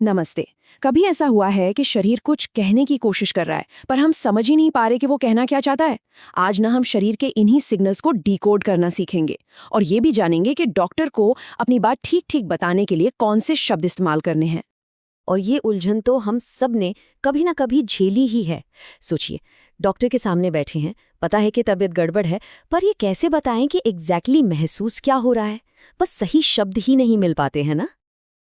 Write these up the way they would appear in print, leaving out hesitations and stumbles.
नमस्ते। कभी ऐसा हुआ है कि शरीर कुछ कहने की कोशिश कर रहा है पर हम समझ ही नहीं पा रहे कि वो कहना क्या चाहता है। आज ना हम शरीर के इन्हीं सिग्नल्स को डिकोड करना सीखेंगे और ये भी जानेंगे कि डॉक्टर को अपनी बात ठीक ठीक बताने के लिए कौन से शब्द इस्तेमाल करने हैं। और ये उलझन तो हम सब ने कभी ना कभी झेली ही है। सोचिए, डॉक्टर के सामने बैठे हैं, पता है कि तबीयत गड़बड़ है, पर ये कैसे बताएं कि एग्जैक्टली महसूस क्या हो रहा है। बस सही शब्द ही नहीं मिल पाते हैं ना।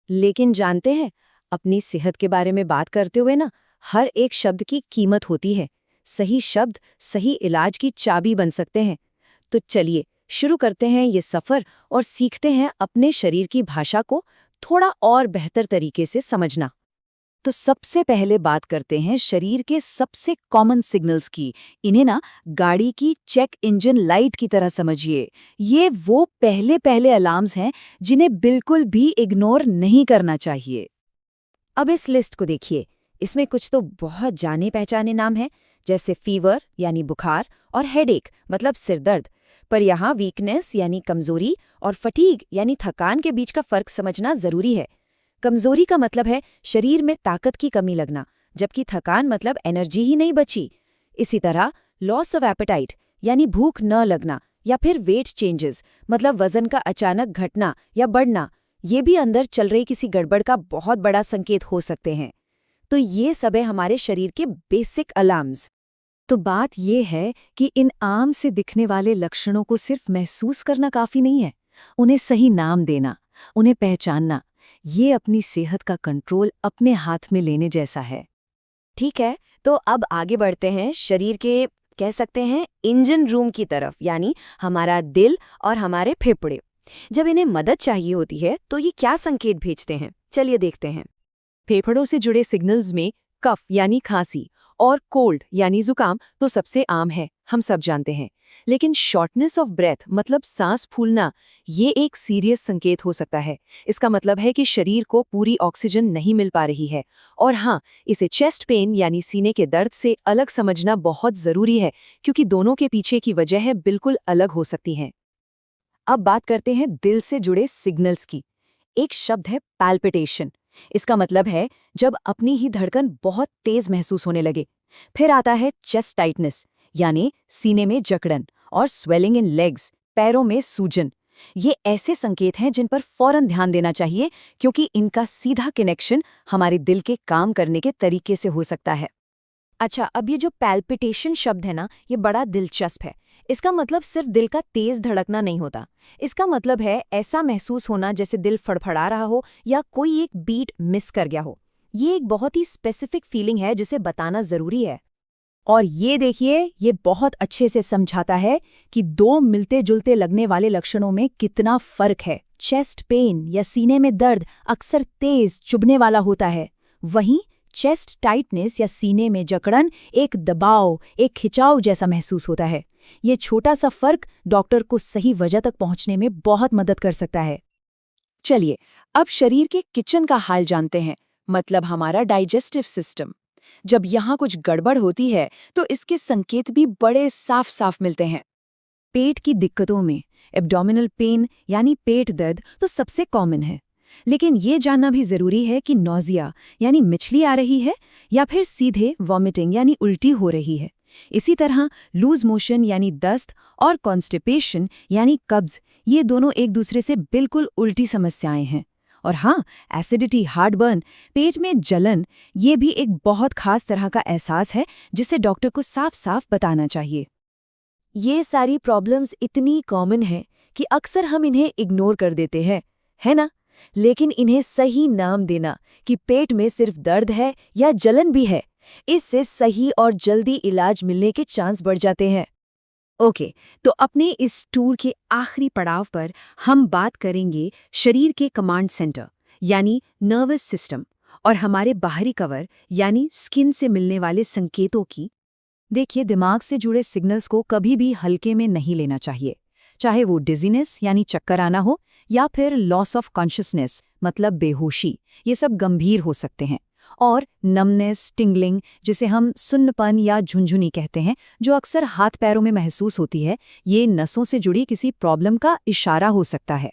लेकिन जानते हैं, अपनी सेहत के बारे में बात करते हुए ना हर एक शब्द की कीमत होती है। सही शब्द सही इलाज की चाबी बन सकते हैं। तो चलिए शुरू करते हैं ये सफर और सीखते हैं अपने शरीर की भाषा को थोड़ा और बेहतर तरीके से समझना। तो सबसे पहले बात करते हैं शरीर के सबसे कॉमन सिग्नल्स की। इन्हें ना गाड़ी की चेक इंजन लाइट की तरह समझिए। ये वो पहले पहले अलार्म्स हैं जिन्हें बिल्कुल भी इग्नोर नहीं करना चाहिए। अब इस लिस्ट को देखिए, इसमें कुछ तो बहुत जाने पहचाने नाम हैं, जैसे फीवर यानी बुखार और हेडेक मतलब सिरदर्द। पर यहाँ वीकनेस यानी कमजोरी और फटीग यानी थकान के बीच का फर्क समझना जरूरी है। कमजोरी का मतलब है शरीर में ताकत की कमी लगना, जबकि थकान मतलब एनर्जी ही नहीं बची। इसी तरह लॉस ऑफ एपेटाइट यानी भूख न लगना या फिर वेट चेंजेस मतलब वजन का अचानक घटना या बढ़ना, ये भी अंदर चल रही किसी गड़बड़ का बहुत बड़ा संकेत हो सकते हैं। तो ये सब है हमारे शरीर के बेसिक अलार्म्स। तो बात यह है कि इन आम से दिखने वाले लक्षणों को सिर्फ महसूस करना काफी नहीं है। उन्हें सही नाम देना, उन्हें पहचानना, ये अपनी सेहत का कंट्रोल अपने हाथ में लेने जैसा है। ठीक है, तो अब आगे बढ़ते हैं शरीर के, कह सकते हैं, इंजन रूम की तरफ, यानी हमारा दिल और हमारे फेफड़े। जब इन्हें मदद चाहिए होती है तो ये क्या संकेत भेजते हैं, चलिए देखते हैं। फेफड़ों से जुड़े सिग्नल्स में कफ यानी खांसी और कोल्ड यानी जुकाम तो सबसे आम है, हम सब जानते हैं। लेकिन शॉर्टनेस ऑफ ब्रेथ मतलब सांस फूलना, ये एक सीरियस संकेत हो सकता है। इसका मतलब है कि शरीर को पूरी ऑक्सीजन नहीं मिल पा रही है। और हाँ, इसे चेस्ट पेन यानी सीने के दर्द से अलग समझना बहुत जरूरी है, क्योंकि दोनों के पीछे की वजह बिल्कुल अलग हो सकती हैं। अब बात करते हैं दिल से जुड़े सिग्नल्स की। एक शब्द है पैल्पिटेशन। इसका मतलब है जब अपनी ही धड़कन बहुत तेज महसूस होने लगे। फिर आता है चेस्ट टाइटनेस यानी सीने में जकड़न, और स्वेलिंग इन लेग्स पैरों में सूजन। ये ऐसे संकेत हैं जिन पर फौरन ध्यान देना चाहिए, क्योंकि इनका सीधा कनेक्शन हमारे दिल के काम करने के तरीके से हो सकता है। अच्छा, अब ये जो पैल्पिटेशन शब्द है ना, ये बड़ा दिलचस्प है। इसका मतलब सिर्फ दिल का तेज धड़कना नहीं होता। इसका मतलब है ऐसा महसूस होना जैसे दिल फड़फड़ा रहा हो या कोई एक बीट मिस कर गया हो। ये एक बहुत ही स्पेसिफिक फीलिंग है जिसे बताना जरूरी है। और ये देखिए, ये बहुत अच्छे से समझाता है कि दो मिलते जुलते लगने वाले लक्षणों में कितना फर्क है। चेस्ट पेन या सीने में दर्द अक्सर तेज चुभने वाला होता है, वहीं चेस्ट टाइटनेस या सीने में जकड़न एक दबाव, एक खिंचाव जैसा महसूस होता है। ये छोटा सा फर्क डॉक्टर को सही वजह तक पहुंचने में बहुत मदद कर सकता है। चलिए अब शरीर के किचन का हाल जानते हैं, मतलब हमारा डाइजेस्टिव सिस्टम। जब यहाँ कुछ गड़बड़ होती है तो इसके संकेत भी बड़े साफ साफ मिलते हैं। पेट की दिक्कतों में एब्डोमिनल पेन यानी पेट दर्द तो सबसे कॉमन है, लेकिन ये जानना भी जरूरी है कि नौजिया यानी मिचली आ रही है या फिर सीधे वॉमिटिंग यानी उल्टी हो रही है। इसी तरह लूज मोशन यानी दस्त और कॉन्स्टिपेशन यानी कब्ज, ये दोनों एक दूसरे से बिल्कुल उल्टी समस्याएं हैं। और हाँ, एसिडिटी, हार्टबर्न, पेट में जलन, ये भी एक बहुत खास तरह का एहसास है जिसे डॉक्टर को साफ साफ बताना चाहिए। ये सारी प्रॉब्लम्स इतनी कॉमन हैं कि अक्सर हम इन्हें इग्नोर कर देते हैं, है ना? लेकिन इन्हें सही नाम देना कि पेट में सिर्फ दर्द है या जलन भी है, इससे सही और जल्दी इलाज मिलने के चांस बढ़ जाते हैं। ओके, तो अपने इस टूर के आखिरी पड़ाव पर हम बात करेंगे शरीर के कमांड सेंटर यानी नर्वस सिस्टम और हमारे बाहरी कवर यानी स्किन से मिलने वाले संकेतों की। देखिए, दिमाग से जुड़े सिग्नल्स को कभी भी हल्के में नहीं लेना चाहिए, चाहे वो डिजीनेस यानी चक्कर आना हो या फिर लॉस ऑफ कॉन्शियसनेस मतलब बेहोशी, ये सब गंभीर हो सकते हैं। और नमनेस, टिंगलिंग, जिसे हम सुन्नपन या झुंझुनी कहते हैं, जो अक्सर हाथ पैरों में महसूस होती है, ये नसों से जुड़ी किसी प्रॉब्लम का इशारा हो सकता है।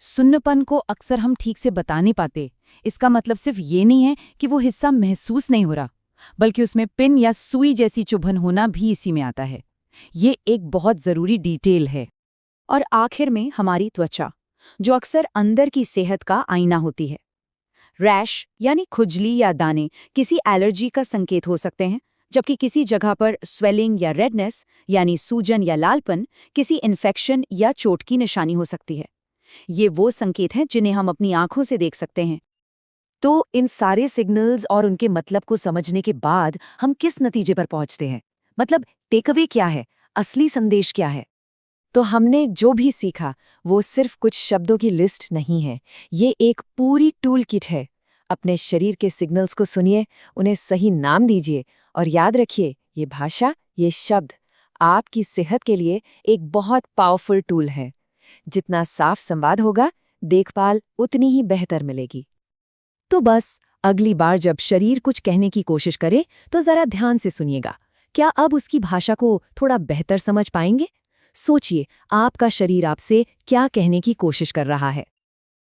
सुन्नपन को अक्सर हम ठीक से बता नहीं पाते, इसका मतलब सिर्फ ये नहीं है कि वो हिस्सा महसूस नहीं हो रहा, बल्कि उसमें पिन या सुई जैसी चुभन होना भी इसी में आता है। ये एक बहुत ज़रूरी डिटेल है। और आखिर में हमारी त्वचा, जो अक्सर अंदर की सेहत का आईना होती है। रैश यानी खुजली या दाने किसी एलर्जी का संकेत हो सकते हैं, जबकि किसी जगह पर स्वेलिंग या रेडनेस यानी सूजन या लालपन किसी इन्फेक्शन या चोट की निशानी हो सकती है। ये वो संकेत हैं जिन्हें हम अपनी आंखों से देख सकते हैं। तो इन सारे सिग्नल्स और उनके मतलब को समझने के बाद हम किस नतीजे पर पहुंचते हैं? मतलब टेकअवे क्या है? असली संदेश क्या है? तो हमने जो भी सीखा वो सिर्फ कुछ शब्दों की लिस्ट नहीं है, ये एक पूरी टूल किट है। अपने शरीर के सिग्नल्स को सुनिए, उन्हें सही नाम दीजिए और याद रखिए, ये भाषा, ये शब्द आपकी सेहत के लिए एक बहुत पावरफुल टूल है। जितना साफ संवाद होगा, देखभाल उतनी ही बेहतर मिलेगी। तो बस अगली बार जब शरीर कुछ कहने की कोशिश करे तो जरा ध्यान से सुनिएगा। क्या अब उसकी भाषा को थोड़ा बेहतर समझ पाएंगे? सोचिए, आपका शरीर आपसे क्या कहने की कोशिश कर रहा है।